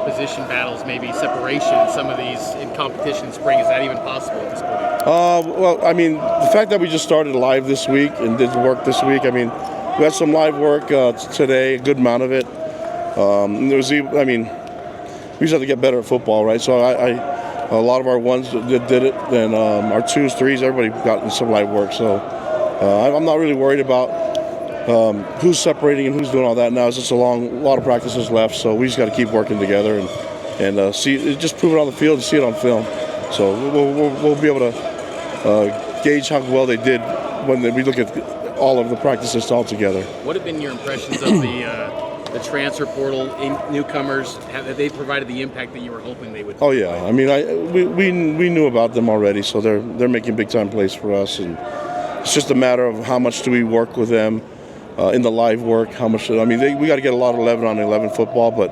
position battles, maybe separation in some of these in competition spring? Is that even possible at this point? Well, I mean, the fact that we just started live this week and did work this week, I mean, we had some live work today, a good amount of it. We just have to get better at football, right? So a lot of our ones did it, and our twos, threes, everybody got some live work. So I'm not really worried about who's separating and who's doing all that now. It's just a lot of practices left, so we just got to keep working together and just prove it on the field and see it on film. So we'll be able to gauge how well they did when we look at all of the practices all together. What have been your impressions of the transfer portal newcomers? Have they provided the impact that you were hoping they would? Oh yeah, I mean, we knew about them already, so they're making big time plays for us, and it's just a matter of how much do we work with them in the live work. How much? I mean, we got to get a lot of 11 on 11 football, but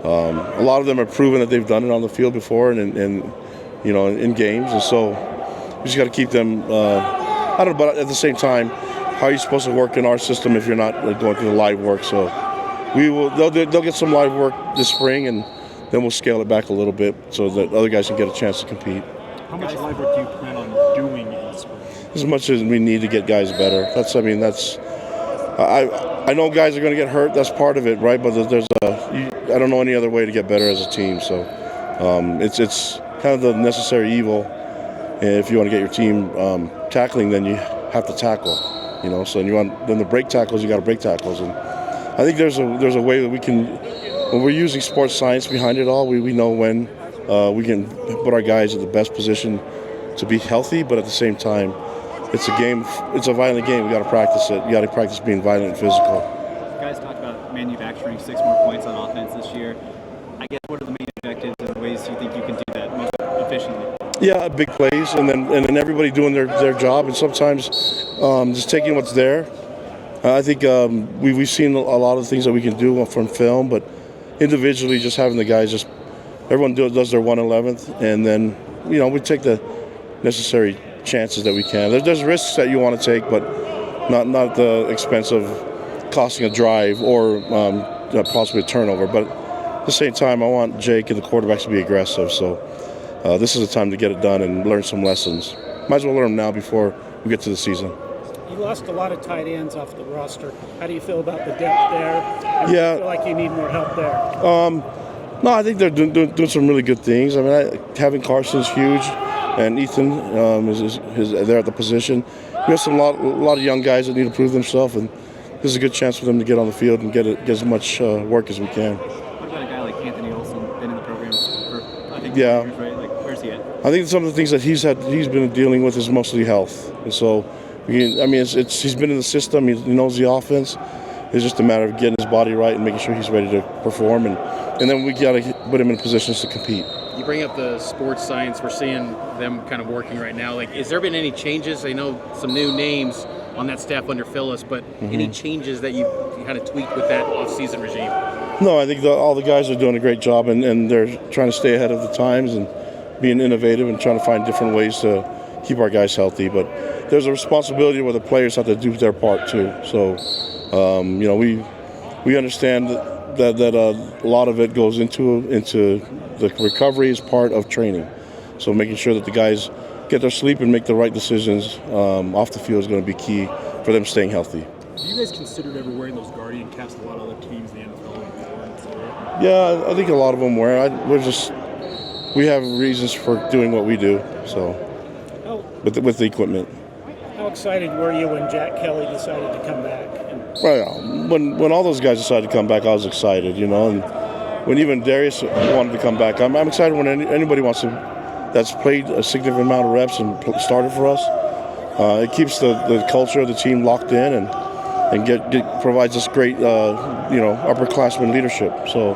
a lot of them have proven that they've done it on the field before and in games, and so we just got to keep them. I don't know, but at the same time, how are you supposed to work in our system if you're not going through the live work? So they'll get some live work this spring, and then we'll scale it back a little bit so that other guys can get a chance to compete. How much live work do you plan on doing in spring? As much as we need to get guys better. I know guys are going to get hurt. That's part of it, right? But I don't know any other way to get better as a team. So it's kind of the necessary evil. And if you want to get your team tackling, then you have to tackle. So then the break tackles, you got to break tackles. And I think there's a way that we can, when we're using sports science behind it all, we know when we can put our guys in the best position to be healthy, but at the same time, it's a game. It's a violent game. We got to practice it. You got to practice being violent and physical. You guys talked about manufacturing 6 more points on offense this year. I guess what are the main objectives and ways you think you can do that most efficiently? Yeah, big plays, and then everybody doing their job, and sometimes just taking what's there. I think we've seen a lot of things that we can do from film, but individually, just having the guys everyone does their 1/11th, and then we take the necessary chances that we can. There's risks that you want to take, but not at the expense of costing a drive or possibly a turnover. But at the same time, I want Jake and the quarterbacks to be aggressive. So this is the time to get it done and learn some lessons. Might as well learn them now before we get to the season. You lost a lot of tight ends off the roster. How do you feel about the depth there? Do you feel like you need more help there? No, I think they're doing some really good things. I mean, having Carson's huge. And Ethan is there at the position. We have a lot of young guys that need to prove themselves, and this is a good chance for them to get on the field and get as much work as we can. What about a guy like Anthony Olsen, been in the program for I think 2 Yeah. years, right? Like, where's he at? I think some of the things that he's been dealing with is mostly health, and so he's been in the system. He knows the offense. It's just a matter of getting his body right and making sure he's ready to perform, and then we got to put him in positions to compete. You bring up the sports science. We're seeing them kind of working right now. Like, has there been any changes? I know some new names on that staff under Phyllis, but any changes that you kind of tweaked with that off-season regime? No, I think all the guys are doing a great job, and they're trying to stay ahead of the times and being innovative and trying to find different ways to keep our guys healthy. But there's a responsibility where the players have to do their part too. So, we understand that a lot of it goes into the recovery is part of training. So making sure that the guys get their sleep and make the right decisions off the field is going to be key for them staying healthy. Do you guys considered ever wearing those Guardian caps a lot of other teams in the NFL? Yeah, I think a lot of them wear. We have reasons for doing what we do. So with the equipment. How excited were you when Jack Kelly decided to come back? Well, when all those guys decided to come back, I was excited, and when even Darius wanted to come back, I'm excited when anybody wants to, that's played a significant amount of reps and started for us. It keeps the culture of the team locked in and provides us great, upperclassmen leadership. So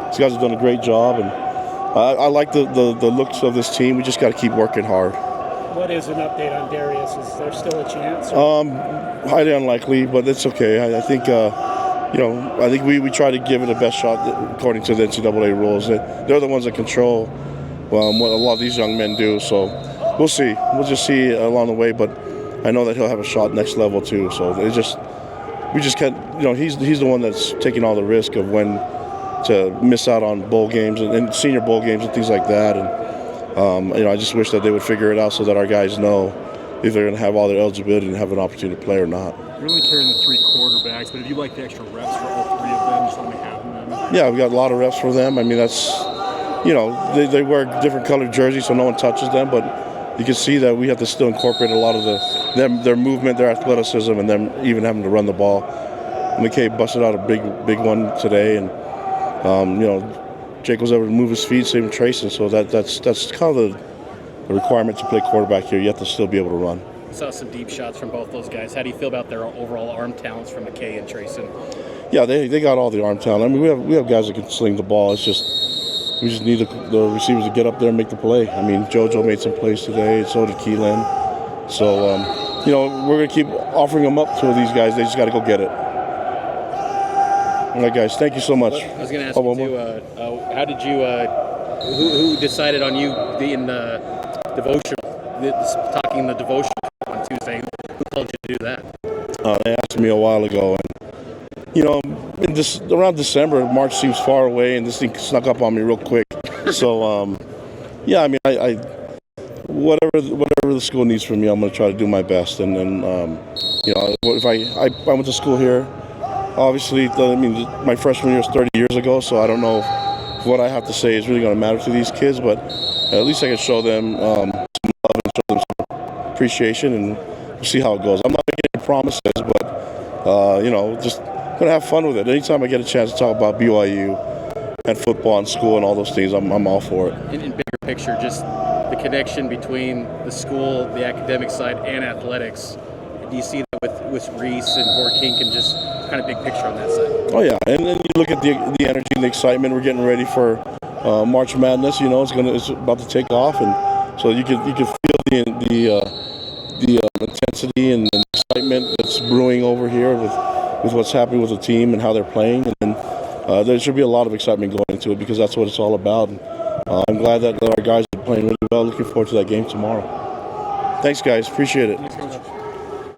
these guys have done a great job, and I like the looks of this team. We just got to keep working hard. What is an update on Darius? Is there still a chance? Highly unlikely, but it's okay. I think we try to give it the best shot according to the NCAA rules. They're the ones that control what a lot of these young men do. So we'll see. We'll just see along the way. But I know that he'll have a shot next level too. So we just can't. He's the one that's taking all the risk of when to miss out on bowl games and senior bowl games and things like that. And I just wish that they would figure it out so that our guys know if they're going to have all their eligibility and have an opportunity to play or not. You're only carrying the 3 quarterbacks, but if you like the extra reps for all 3 of them, just only having them. Yeah, we got a lot of reps for them. I mean, that's, they wear different colored jerseys so no one touches them, but you can see that we have to still incorporate a lot of their movement, their athleticism, and them even having to run the ball. McKay busted out a big one today, and Jake was able to move his feet, saving Trayson. So that's kind of the requirement to play quarterback here. You have to still be able to run. Saw some deep shots from both those guys. How do you feel about their overall arm talents from McKay and Trayson? Yeah, they got all the arm talent. I mean, we have guys that can sling the ball. It's just we just need the receivers to get up there and make the play. I mean, JoJo made some plays today, so did Keelan. So we're gonna keep offering them up to these guys. They just got to go get it. All right, guys. Thank you so much. I was going to ask you too. How did you? Who decided on you being the devotional? Talking the devotional on Tuesday. Who told you to do that? They asked me a while ago, and around December, March seems far away, and this thing snuck up on me real quick. So, I mean, I whatever the school needs from me, I'm going to try to do my best. And then, if I went to school here, obviously, my freshman year was 30 years ago, so I don't know if what I have to say is really going to matter to these kids, but at least I can show them some love and show them some appreciation, and we'll see how it goes. I'm not making any promises, but, just going to have fun with it. Anytime I get a chance to talk about BYU and football and school and all those things, I'm all for it. In bigger picture, just the connection between the school, the academic side, and athletics. Do you see that with Reese and Borkink and just kind of big picture on that side? Oh, yeah. And then you look at the energy and the excitement. We're getting ready for March Madness. It's about to take off, and so you can feel the intensity and the excitement that's brewing over here with what's happening with the team and how they're playing. And there should be a lot of excitement going into it because that's what it's all about. And, I'm glad that our guys are playing really well. Looking forward to that game tomorrow. Thanks, guys. Appreciate it.